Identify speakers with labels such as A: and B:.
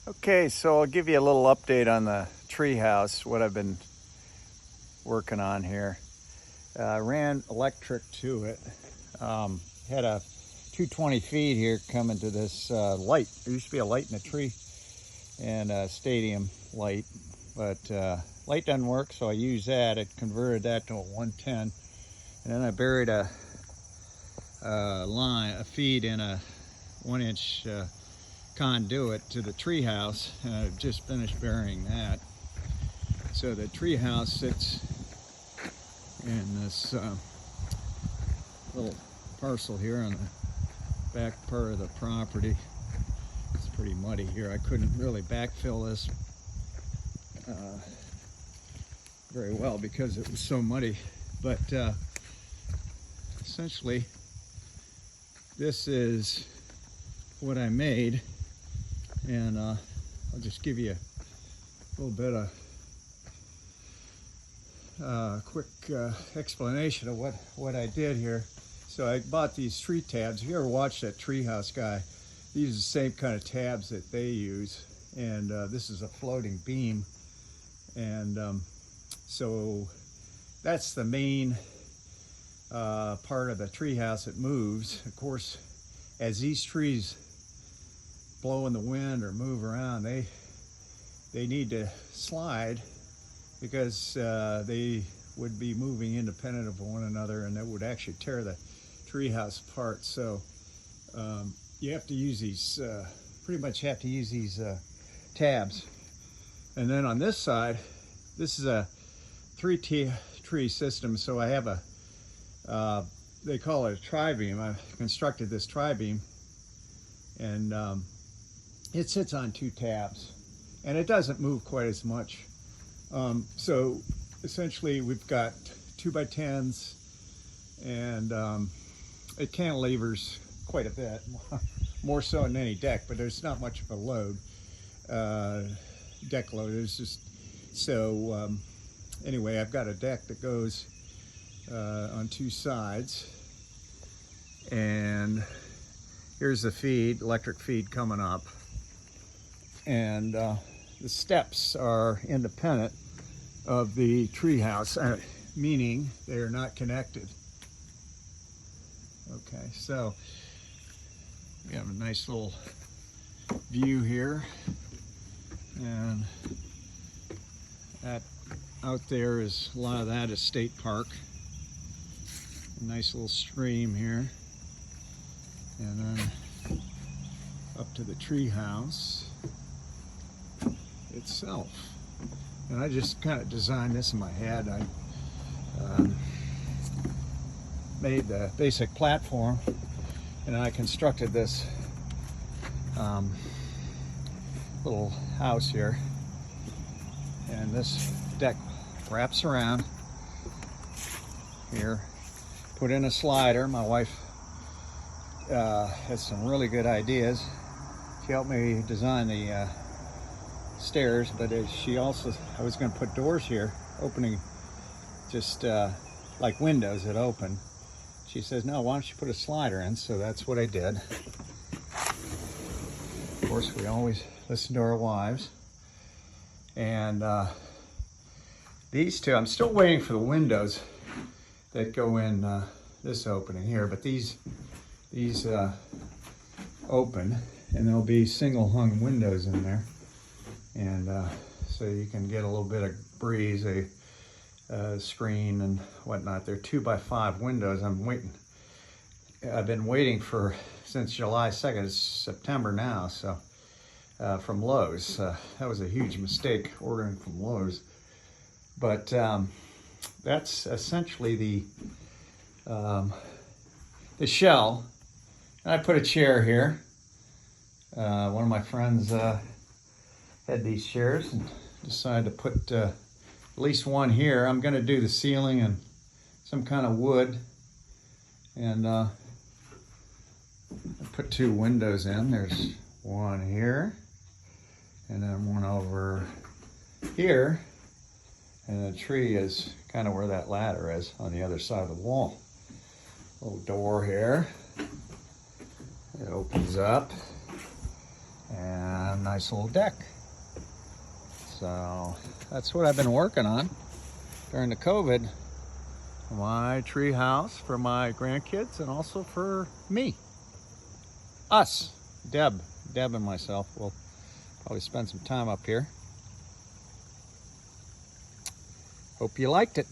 A: Okay, so I'll give you a little update on the treehouse, what I've been working on here. Ran electric to it. Had a 220 feet here coming to this light. There used to be a light in the tree and a stadium light, but light doesn't work, so I use that. I converted that to a 110, and then I buried a feed in a 1-inch conduit to the treehouse, and I've just finished burying that. So the treehouse sits in this little parcel here on the back part of the property. It's pretty muddy here. I couldn't really backfill this very well because it was so muddy, but essentially this is what I made, and I'll just give you a little bit of quick explanation of what I did here. So I bought these tree tabs. If you ever watched that Treehouse guy, these are the same kind of tabs that they use, and this is a floating beam, and so that's the main part of the treehouse that moves. Of course, as these trees blow in the wind or move around, they need to slide because they would be moving independent of one another, and that would actually tear the treehouse apart. So you have to use these, pretty much have to use these tabs. And then on this side, this is a 3-tree system, so I have a they call it a tri-beam. I've constructed this tri-beam, and it sits on 2 tabs, and it doesn't move quite as much. So essentially we've got 2x10s, and it cantilevers quite a bit, more so than any deck, but there's not much of a load, deck load. It's just, so anyway, I've got a deck that goes on 2 sides, and here's the feed, electric feed coming up, and the steps are independent of the treehouse, meaning they are not connected. Okay, so we have a nice little view here, and that out there is, a lot of that is State Park. A nice little stream here, and then up to the treehouse itself. And I just kind of designed this in my head. I made the basic platform, and I constructed this little house here, and this deck wraps around here. Put in a slider. My wife has some really good ideas. She helped me design the stairs, but she also, I was going to put doors here, opening just like windows that open. She says, no, why don't you put a slider in? So that's what I did. Of course, we always listen to our wives. And these two, I'm still waiting for the windows that go in this opening here, but these open, and there'll be single hung windows in there, and so you can get a little bit of breeze, a screen and whatnot. They're 2x5 windows. I've been waiting for since July 2nd. It's September now, so from Lowe's. That was a huge mistake, ordering from Lowe's, but that's essentially the shell. And I put a chair here. One of my friends had these chairs and decided to put at least one here. I'm going to do the ceiling and some kind of wood, and I put 2 windows in. There's one here, and then one over here. And the tree is kind of where that ladder is, on the other side of the wall. Little door here. It opens up, and a nice little deck. So that's what I've been working on during the COVID. My tree house for my grandkids and also for me. Us, Deb and myself will probably spend some time up here. Hope you liked it.